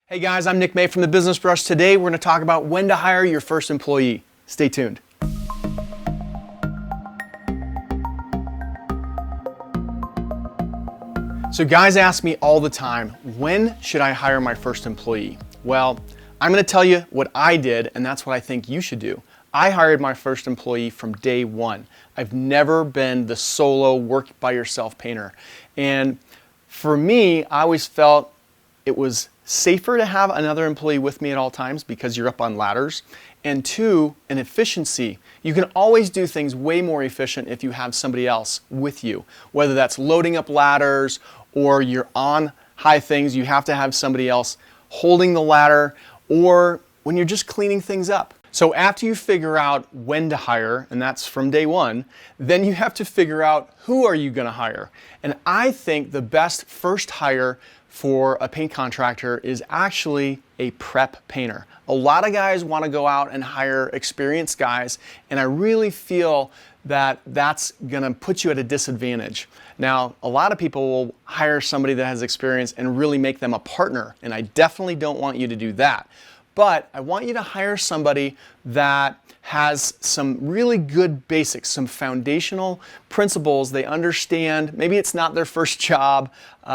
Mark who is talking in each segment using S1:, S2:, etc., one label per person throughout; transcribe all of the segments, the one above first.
S1: Hey guys, I'm Nick May from The Business Brush. Today we're going to talk about when to hire your first employee. Stay tuned. So guys ask me all the time, when should I hire my first employee? Well, I'm going to tell you what I did, and that's what I think you should do. I hired my first employee from day one. I've never been the solo work by yourself painter. And for me, I always felt it was safer to have another employee with me at all times because you're up on ladders. And two, an efficiency. You can always do things way more efficient if you have somebody else with you. Whether that's loading up ladders or you're on high things, you have to have somebody else holding the ladder, or when you're just cleaning things up. So after you figure out when to hire, and that's from day one, then you have to figure out who are you going to hire. And I think the best first hire for a paint contractor is actually a prep painter. A lot of guys want to go out and hire experienced guys, and I really feel that that's going to put you at a disadvantage. Now, a lot of people will hire somebody that has experience and really make them a partner, and I definitely don't want you to do that. But I want you to hire somebody that has some really good basics, some foundational principles they understand. Maybe it's not their first job.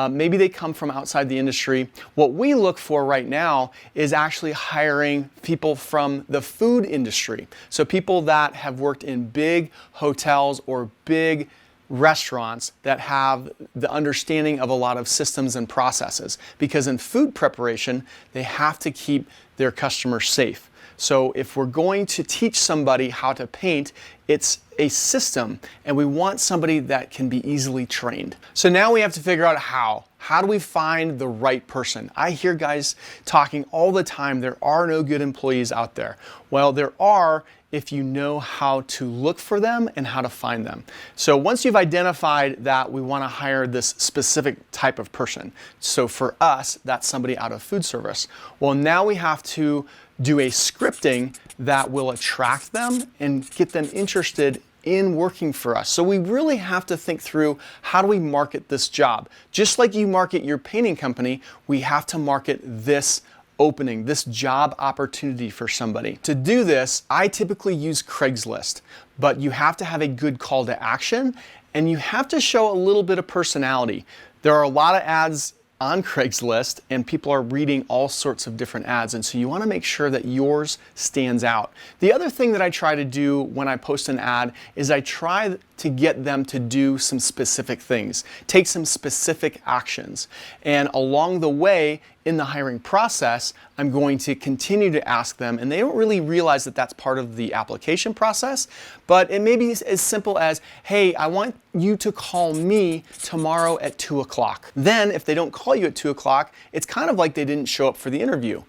S1: Maybe they come from outside the industry. What we look for right now is actually hiring people from the food industry. So people that have worked in big hotels or big restaurants that have the understanding of a lot of systems and processes. Because in food preparation, they have to keep their customers safe. So if we're going to teach somebody how to paint, it's a system, and we want somebody that can be easily trained. So now we have to figure out how. How do we find the right person? I hear guys talking all the time, there are no good employees out there. Well, there are if you know how to look for them and how to find them. So once you've identified that we want to hire this specific type of person, so for us, that's somebody out of food service. Well, now we have to do a scripting that will attract them and get them interested in working for us. So we really have to think through, how do we market this job? Just like you market your painting company, we have to market this opening, this job opportunity for somebody. To do this, I typically use Craigslist, but you have to have a good call to action, and you have to show a little bit of personality. There are a lot of ads on Craigslist, and people are reading all sorts of different ads, and so you want to make sure that yours stands out. The other thing that I try to do when I post an ad is I try to get them to do some specific things, take some specific actions. And along the way, in the hiring process, I'm going to continue to ask them, and they don't really realize that that's part of the application process, but it may be as simple as, hey, I want you to call me tomorrow at 2 o'clock. Then if they don't call you at 2 o'clock, it's kind of like they didn't show up for the interview.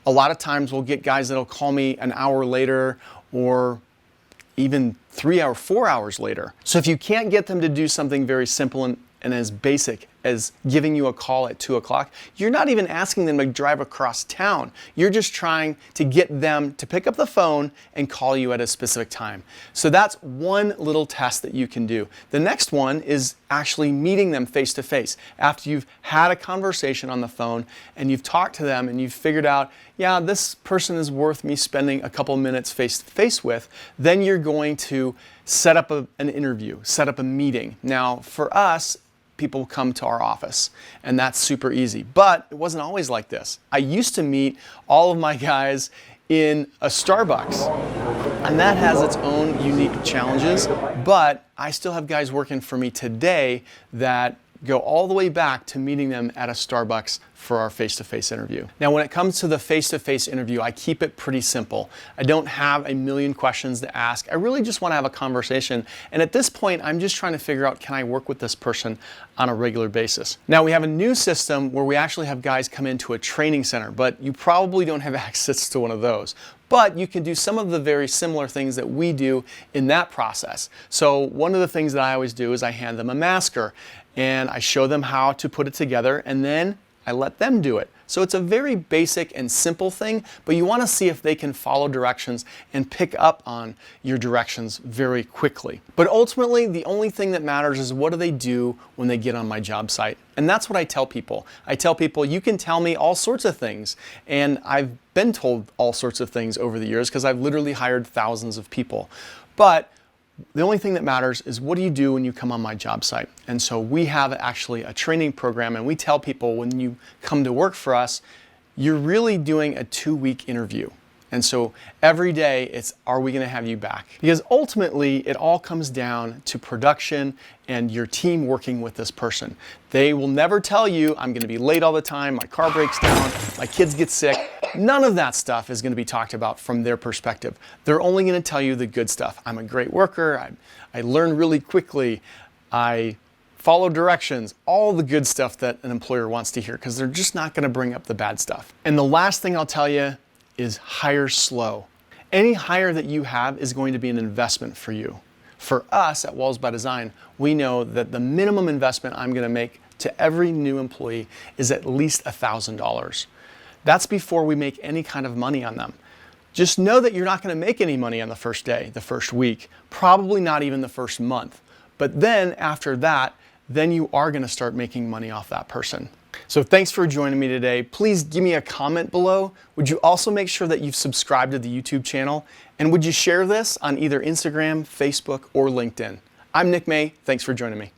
S1: A lot of times we'll get guys that'll call me an hour later, or even 3 or 4 hours later. So if you can't get them to do something very simple and as basic as giving you a call at 2 o'clock, you're not even asking them to drive across town. You're just trying to get them to pick up the phone and call you at a specific time. So that's one little test that you can do. The next one is actually meeting them face to face. After you've had a conversation on the phone and you've talked to them and you've figured out, yeah, this person is worth me spending a couple minutes face to face with, then you're going to set up an interview, set up a meeting. Now, for us, people come to our office, and that's super easy. But it wasn't always like this. I used to meet all of my guys in a Starbucks, and that has its own unique challenges, but I still have guys working for me today that go all the way back to meeting them at a Starbucks for our face-to-face interview. Now, when it comes to the face-to-face interview, I keep it pretty simple. I don't have a million questions to ask. I really just want to have a conversation. And at this point, I'm just trying to figure out, can I work with this person on a regular basis? Now, we have a new system where we actually have guys come into a training center, but you probably don't have access to one of those. But you can do some of the very similar things that we do in that process. So one of the things that I always do is I hand them a masker, and I show them how to put it together, and then I let them do it. So it's a very basic and simple thing, but you want to see if they can follow directions and pick up on your directions very quickly. But ultimately, the only thing that matters is what do they do when they get on my job site. And that's what I tell people. I tell people, you can tell me all sorts of things. And I've been told all sorts of things over the years because I've literally hired thousands of people. But the only thing that matters is what do you do when you come on my job site? And so we have actually a training program, and we tell people when you come to work for us, you're really doing a 2-week interview. And so every day it's, are we going to have you back? Because ultimately it all comes down to production and your team working with this person. They will never tell you, I'm going to be late all the time, my car breaks down, my kids get sick. None of that stuff is going to be talked about from their perspective. They're only going to tell you the good stuff. I'm a great worker. I learn really quickly. I follow directions, all the good stuff that an employer wants to hear, because they're just not going to bring up the bad stuff. And the last thing I'll tell you is hire slow. Any hire that you have is going to be an investment for you. For us at Walls by Design, we know that the minimum investment I'm going to make to every new employee is at least $1,000. That's before we make any kind of money on them. Just know that you're not going to make any money on the first day, the first week, probably not even the first month. But then after that, then you are going to start making money off that person. So thanks for joining me today. Please give me a comment below. Would you also make sure that you've subscribed to the YouTube channel? And would you share this on either Instagram, Facebook, or LinkedIn? I'm Nick May. Thanks for joining me.